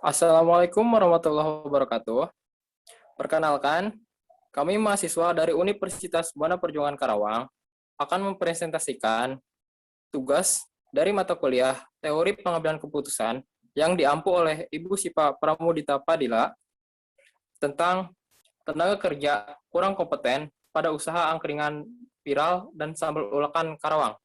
Assalamualaikum warahmatullahi wabarakatuh. Perkenalkan, kami mahasiswa dari Universitas Buana Perjuangan Karawang akan mempresentasikan tugas dari mata kuliah Teori Pengambilan Keputusan yang diampu oleh Ibu Sipa Pramudita Padilla tentang tenaga kerja kurang kompeten pada usaha angkringan viral dan sambal ulakan Karawang.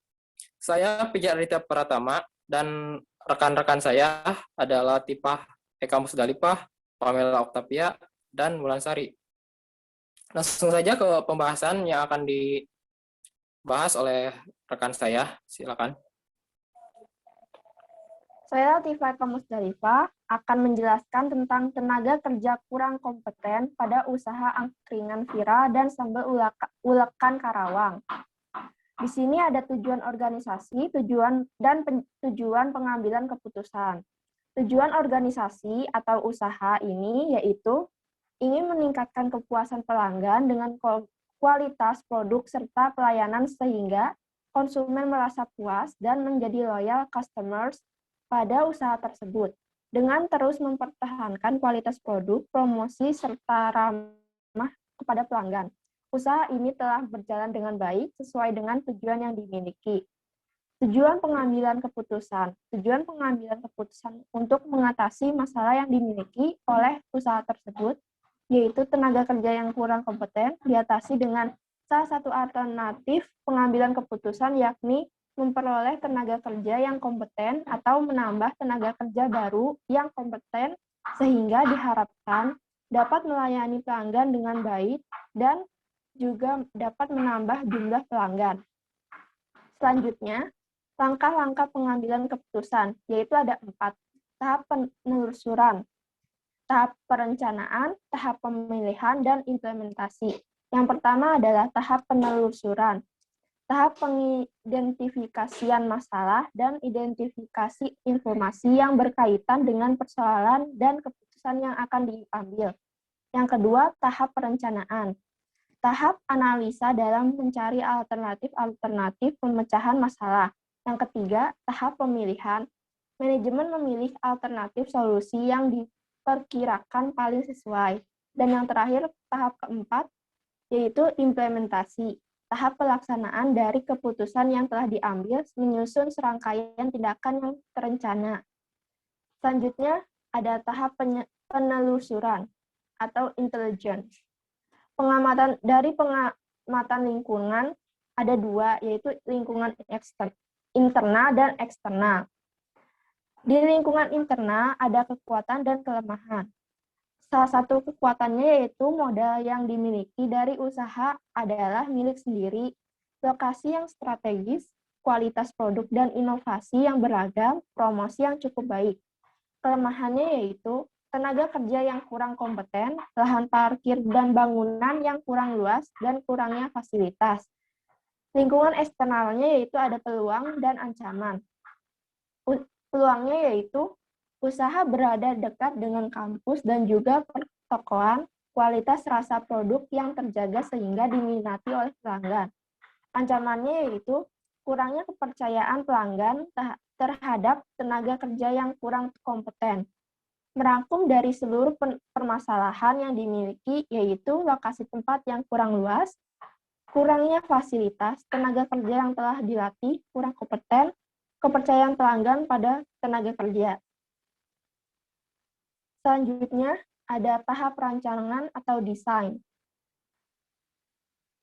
Saya Pijar Aditya Pratama dan rekan-rekan saya adalah Tipah Eka Musdalipah, Pamela Oktavia, dan Mulan Sari. Langsung saja ke pembahasan yang akan dibahas oleh rekan saya. Silakan. Saya Latifah Eka Musdalifah akan menjelaskan tentang tenaga kerja kurang kompeten pada usaha angkringan viral dan sambal ulekan Karawang. Di sini ada tujuan organisasi, tujuan pengambilan keputusan. Tujuan organisasi atau usaha ini yaitu ingin meningkatkan kepuasan pelanggan dengan kualitas produk serta pelayanan sehingga konsumen merasa puas dan menjadi loyal customers pada usaha tersebut. Dengan terus mempertahankan kualitas produk, promosi, serta ramah kepada pelanggan. Usaha ini telah berjalan dengan baik sesuai dengan tujuan yang dimiliki. Tujuan pengambilan keputusan. Tujuan pengambilan keputusan untuk mengatasi masalah yang dimiliki oleh usaha tersebut, yaitu tenaga kerja yang kurang kompeten, diatasi dengan salah satu alternatif pengambilan keputusan, yakni memperoleh tenaga kerja yang kompeten atau menambah tenaga kerja baru yang kompeten, sehingga diharapkan dapat melayani pelanggan dengan baik dan juga dapat menambah jumlah pelanggan. Selanjutnya, langkah-langkah pengambilan keputusan, yaitu ada 4. Tahap penelusuran, tahap perencanaan, tahap pemilihan, dan implementasi. Yang pertama adalah tahap penelusuran, tahap pengidentifikasian masalah dan identifikasi informasi yang berkaitan dengan persoalan dan keputusan yang akan diambil. Yang kedua, tahap perencanaan, tahap analisa dalam mencari alternatif pemecahan masalah. Yang ketiga, tahap pemilihan, manajemen memilih alternatif solusi yang diperkirakan paling sesuai. Dan yang terakhir, tahap keempat, yaitu implementasi, tahap pelaksanaan dari keputusan yang telah diambil menyusun serangkaian tindakan yang terencana. Selanjutnya, ada tahap penelusuran atau intelligence. Pengamatan lingkungan ada 2, yaitu lingkungan internal dan eksternal. Di lingkungan internal ada kekuatan dan kelemahan. Salah satu kekuatannya yaitu modal yang dimiliki dari usaha adalah milik sendiri, lokasi yang strategis, kualitas produk dan inovasi yang beragam, promosi yang cukup baik. Kelemahannya yaitu tenaga kerja yang kurang kompeten, lahan parkir dan bangunan yang kurang luas, dan kurangnya fasilitas. Lingkungan eksternalnya yaitu ada peluang dan ancaman. Peluangnya yaitu usaha berada dekat dengan kampus dan juga pertokoan, kualitas rasa produk yang terjaga sehingga diminati oleh pelanggan. Ancamannya yaitu kurangnya kepercayaan pelanggan terhadap tenaga kerja yang kurang kompeten. Merangkum dari seluruh permasalahan yang dimiliki yaitu lokasi tempat yang kurang luas, kurangnya fasilitas, tenaga kerja yang telah dilatih kurang kompeten, kepercayaan pelanggan pada tenaga kerja. Selanjutnya, ada tahap rancangan atau desain.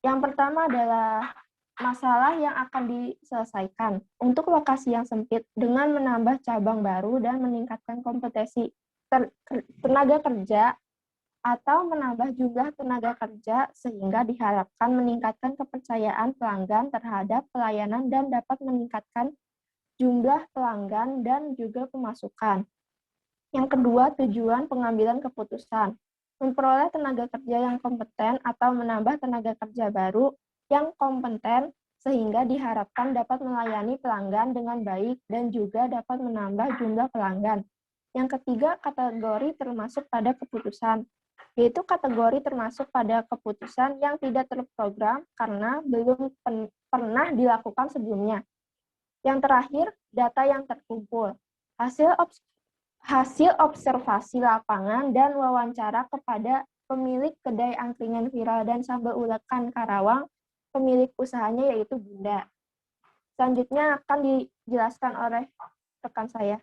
Yang pertama adalah masalah yang akan diselesaikan untuk lokasi yang sempit dengan menambah cabang baru dan meningkatkan kompetensi tenaga kerja atau menambah jumlah tenaga kerja sehingga diharapkan meningkatkan kepercayaan pelanggan terhadap pelayanan dan dapat meningkatkan jumlah pelanggan dan juga pemasukan. Yang kedua, tujuan pengambilan keputusan. Memperoleh tenaga kerja yang kompeten atau menambah tenaga kerja baru yang kompeten sehingga diharapkan dapat melayani pelanggan dengan baik dan juga dapat menambah jumlah pelanggan. Yang ketiga, kategori termasuk pada keputusan, yaitu kategori termasuk pada keputusan yang tidak terprogram karena belum pernah dilakukan sebelumnya. Yang terakhir, data yang terkumpul. Hasil Hasil observasi lapangan dan wawancara kepada pemilik kedai angkringan Vira dan sambal ulekan Karawang, pemilik usahanya yaitu Bunda. Selanjutnya akan dijelaskan oleh rekan saya.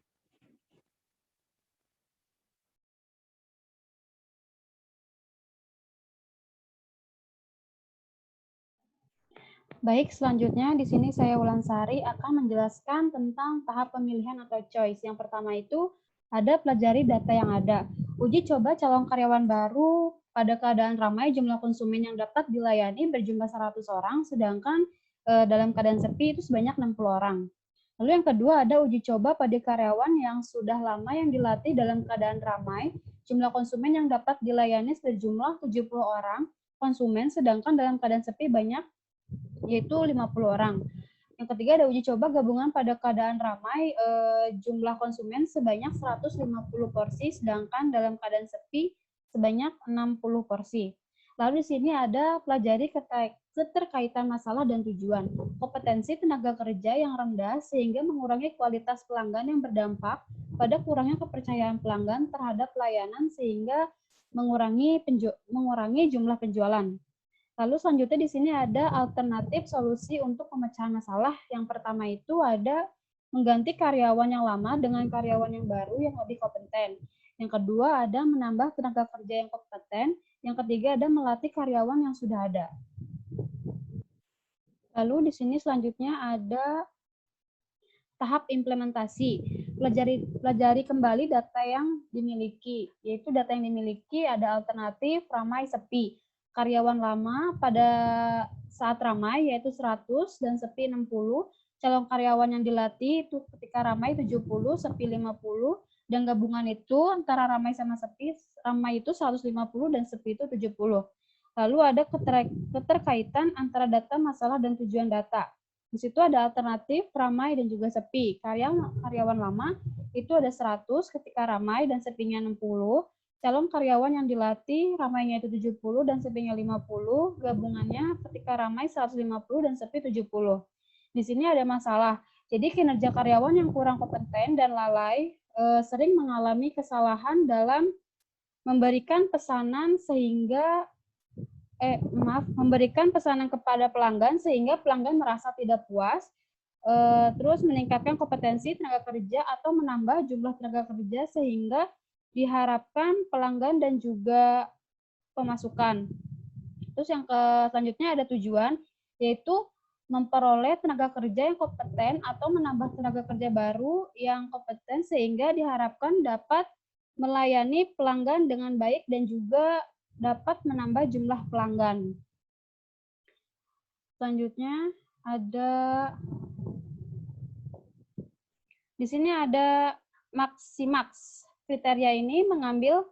Baik, selanjutnya di sini saya Wulansari akan menjelaskan tentang tahap pemilihan atau choice. Yang pertama itu ada pelajari data yang ada. Uji coba calon karyawan baru pada keadaan ramai, jumlah konsumen yang dapat dilayani berjumlah 100 orang, sedangkan dalam keadaan sepi itu sebanyak 60 orang. Lalu yang kedua ada uji coba pada karyawan yang sudah lama yang dilatih dalam keadaan ramai, jumlah konsumen yang dapat dilayani sejumlah 70 orang konsumen, sedangkan dalam keadaan sepi banyak yaitu 50 orang. Yang ketiga ada uji coba gabungan pada keadaan ramai, jumlah konsumen sebanyak 150 porsi, sedangkan dalam keadaan sepi sebanyak 60 porsi. Lalu di sini ada pelajari keterkaitan masalah dan tujuan. Kompetensi tenaga kerja yang rendah sehingga mengurangi kualitas pelanggan yang berdampak pada kurangnya kepercayaan pelanggan terhadap pelayanan sehingga mengurangi jumlah penjualan. Lalu selanjutnya di sini ada alternatif solusi untuk pemecahan masalah. Yang pertama itu ada mengganti karyawan yang lama dengan karyawan yang baru yang lebih kompeten. Yang kedua ada menambah tenaga kerja yang kompeten. Yang ketiga ada melatih karyawan yang sudah ada. Lalu di sini selanjutnya ada tahap implementasi. Pelajari kembali data yang dimiliki, yaitu data yang dimiliki ada alternatif, ramai, sepi. Karyawan lama pada saat ramai yaitu 100 dan sepi 60. Calon karyawan yang dilatih itu ketika ramai 70, sepi 50. Dan gabungan itu antara ramai sama sepi, ramai itu 150 dan sepi itu 70. Lalu ada keterkaitan antara data, masalah, dan tujuan data. Di situ ada alternatif, ramai, dan juga sepi. Karyawan lama itu ada 100 ketika ramai dan sepinya 60. Calon karyawan yang dilatih, ramainya itu 70 dan sepinya 50, gabungannya ketika ramai 150 dan sepi 70. Di sini ada masalah. Jadi kinerja karyawan yang kurang kompeten dan lalai sering mengalami kesalahan dalam memberikan pesanan kepada pelanggan sehingga pelanggan merasa tidak puas, terus meningkatkan kompetensi tenaga kerja atau menambah jumlah tenaga kerja sehingga diharapkan pelanggan dan juga pemasukan. Terus yang selanjutnya ada tujuan, yaitu memperoleh tenaga kerja yang kompeten atau menambah tenaga kerja baru yang kompeten sehingga diharapkan dapat melayani pelanggan dengan baik dan juga dapat menambah jumlah pelanggan. Selanjutnya ada di sini ada Maximax. Kriteria ini mengambil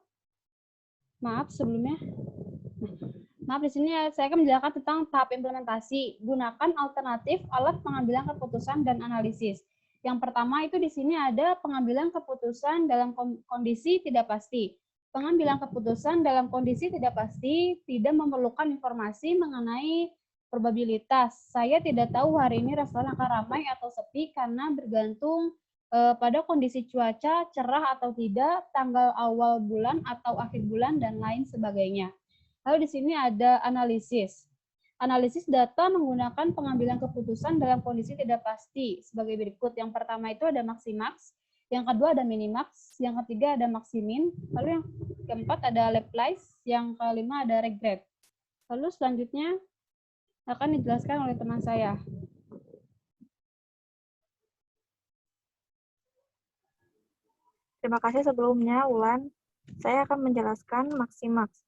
di sini saya akan menjelaskan tentang tahap implementasi. Gunakan alternatif alat pengambilan keputusan dan analisis. Yang pertama itu di sini ada pengambilan keputusan dalam kondisi tidak pasti. Pengambilan keputusan dalam kondisi tidak pasti tidak memerlukan informasi mengenai probabilitas. Saya tidak tahu hari ini restoran akan ramai atau sepi karena bergantung pada kondisi cuaca, cerah atau tidak, tanggal awal bulan atau akhir bulan, dan lain sebagainya. Lalu di sini ada analisis. Analisis data menggunakan pengambilan keputusan dalam kondisi tidak pasti sebagai berikut. Yang pertama itu ada Maximax, yang kedua ada Minimax, yang ketiga ada Maximin, lalu yang keempat ada Laplace, yang kelima ada Regret. Lalu selanjutnya akan dijelaskan oleh teman saya. Terima kasih sebelumnya, Wulan. Saya akan menjelaskan Maximax.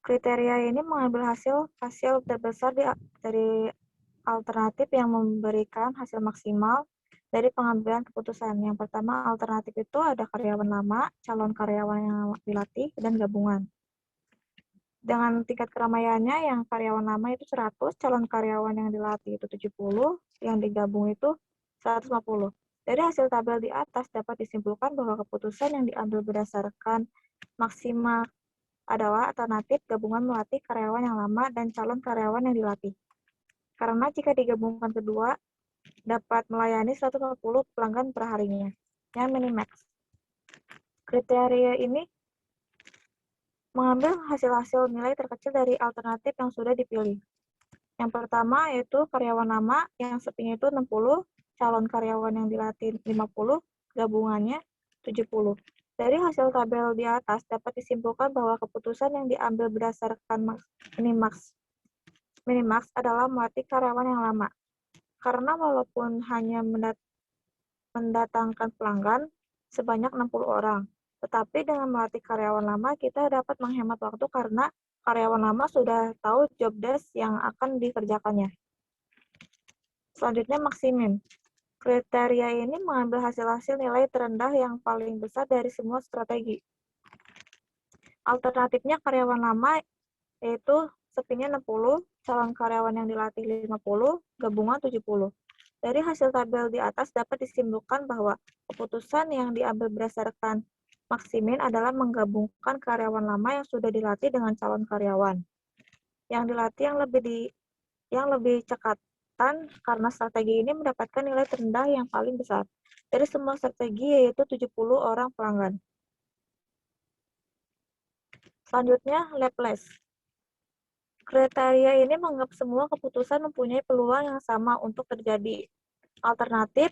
Kriteria ini mengambil hasil terbesar dari alternatif yang memberikan hasil maksimal dari pengambilan keputusan. Yang pertama, alternatif itu ada karyawan lama, calon karyawan yang dilatih, dan gabungan. Dengan tingkat keramaiannya, yang karyawan lama itu 100, calon karyawan yang dilatih itu 70, yang digabung itu 150. Dari hasil tabel di atas dapat disimpulkan bahwa keputusan yang diambil berdasarkan maksimal adalah alternatif gabungan melatih karyawan yang lama dan calon karyawan yang dilatih. Karena jika digabungkan kedua, dapat melayani 150 pelanggan per harinya. Yang Minimax. Kriteria ini mengambil hasil-hasil nilai terkecil dari alternatif yang sudah dipilih. Yang pertama yaitu karyawan lama yang sepinya itu 60, calon karyawan yang dilatih 50, gabungannya 70. Dari hasil tabel di atas dapat disimpulkan bahwa keputusan yang diambil berdasarkan minimax adalah melatih karyawan yang lama. Karena walaupun hanya mendatangkan pelanggan sebanyak 60 orang, tetapi dengan melatih karyawan lama kita dapat menghemat waktu karena karyawan lama sudah tahu job desk yang akan dikerjakannya. Selanjutnya maksimin. Kriteria ini mengambil hasil-hasil nilai terendah yang paling besar dari semua strategi. Alternatifnya karyawan lama yaitu sepinya 60, calon karyawan yang dilatih 50, gabungan 70. Dari hasil tabel di atas dapat disimpulkan bahwa keputusan yang diambil berdasarkan maksimin adalah menggabungkan karyawan lama yang sudah dilatih dengan calon karyawan. Yang dilatih yang lebih cekatan karena strategi ini mendapatkan nilai terendah yang paling besar dari semua strategi yaitu 70 orang pelanggan. Selanjutnya, Laplace. Kriteria ini menganggap semua keputusan mempunyai peluang yang sama untuk terjadi. Alternatif,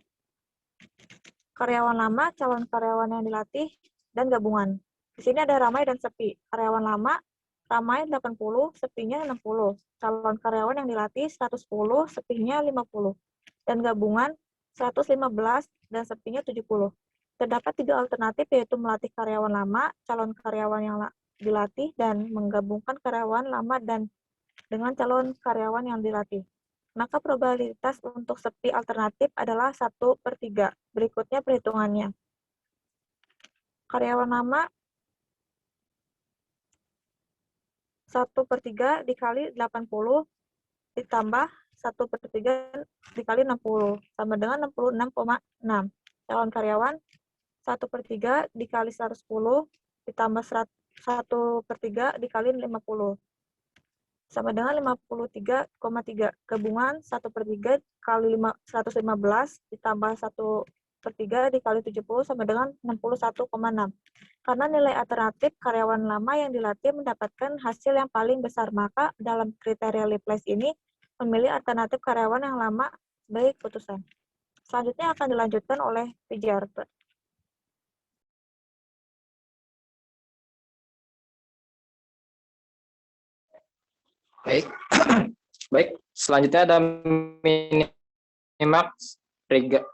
karyawan lama, calon karyawan yang dilatih, dan gabungan. Di sini ada ramai dan sepi. Karyawan lama, ramai 80, sepinya 60. Calon karyawan yang dilatih 110, sepinya 50. Dan gabungan 115 dan sepinya 70. Terdapat 3 alternatif yaitu melatih karyawan lama, calon karyawan yang dilatih, dan menggabungkan karyawan lama dan dengan calon karyawan yang dilatih. Maka probabilitas untuk sepi alternatif adalah 1/3. Berikutnya perhitungannya. Karyawan lama 1/3 dikali 80 ditambah 1/3 dikali 60 sama dengan 66,6. Calon karyawan 1/3 dikali 110 ditambah 1/3 dikali 50 sama dengan 53,3. Gabungan 1/3 kali 115 ditambah 1/3 dikali 70 sama dengan 61,6. Karena nilai alternatif karyawan lama yang dilatih mendapatkan hasil yang paling besar, maka dalam kriteria Laplace ini memilih alternatif karyawan yang lama sebagai keputusan. Selanjutnya akan dilanjutkan oleh Pijarto. Baik. Baik, selanjutnya ada minimax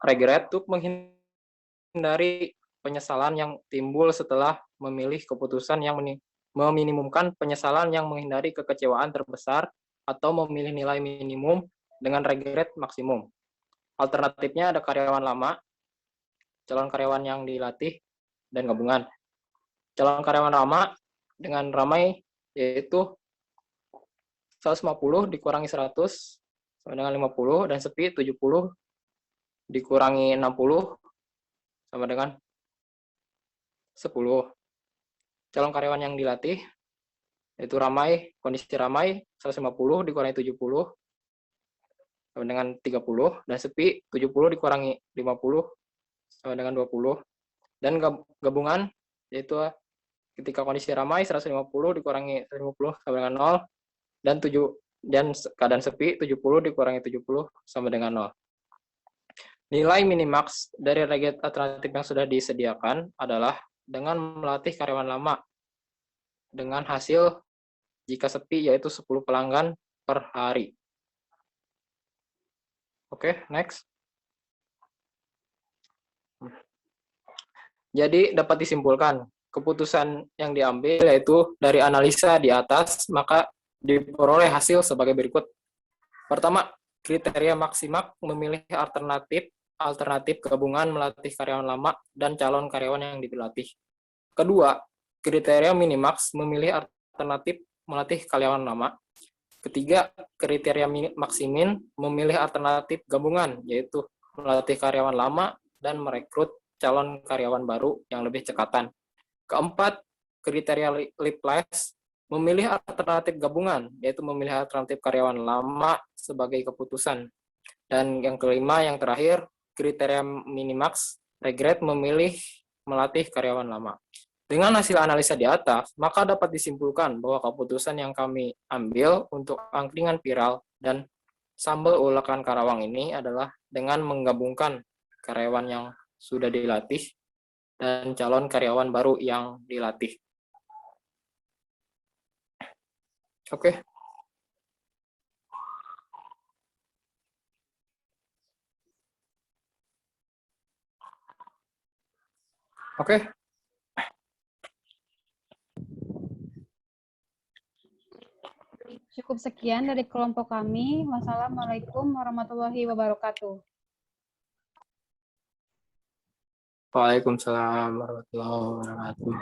regret untuk menghindari penyesalan yang timbul setelah memilih keputusan yang meminimumkan penyesalan yang menghindari kekecewaan terbesar atau memilih nilai minimum dengan regret maksimum. Alternatifnya ada karyawan lama, calon karyawan yang dilatih, dan gabungan. Calon karyawan lama dengan ramai yaitu 150 dikurangi 100 sama dengan 50, dan sepi 70 dikurangi 60 sama dengan 10. Calon karyawan yang dilatih yaitu ramai, kondisi ramai 150 dikurangi 70 sama dengan 30, dan sepi 70 dikurangi 50 sama dengan 20. Dan gabungan yaitu ketika kondisi ramai 150 dikurangi 150 sama dengan 0, dan keadaan sepi 70 dikurangi 70 sama dengan 0. Nilai minimax dari regret alternatif yang sudah disediakan adalah dengan melatih karyawan lama dengan hasil jika sepi yaitu 10 pelanggan per hari. Oke, next. Jadi dapat disimpulkan keputusan yang diambil yaitu dari analisa di atas, maka diperoleh hasil sebagai berikut. Pertama, kriteria maksimal memilih alternatif gabungan melatih karyawan lama dan calon karyawan yang dilatih. Kedua, kriteria minimax memilih alternatif melatih karyawan lama. Ketiga, kriteria maksimin memilih alternatif gabungan, yaitu melatih karyawan lama dan merekrut calon karyawan baru yang lebih cekatan. Keempat, kriteria Laplace memilih alternatif gabungan, yaitu memilih alternatif karyawan lama sebagai keputusan. Dan yang kelima, yang terakhir, kriteria minimax regret memilih melatih karyawan lama. Dengan hasil analisa di atas, maka dapat disimpulkan bahwa keputusan yang kami ambil untuk angkringan viral dan sambal ulakan Karawang ini adalah dengan menggabungkan karyawan yang sudah dilatih dan calon karyawan baru yang dilatih. Oke. Oke. Cukup sekian dari kelompok kami. Wassalamualaikum warahmatullahi wabarakatuh. Waalaikumsalam warahmatullahi wabarakatuh.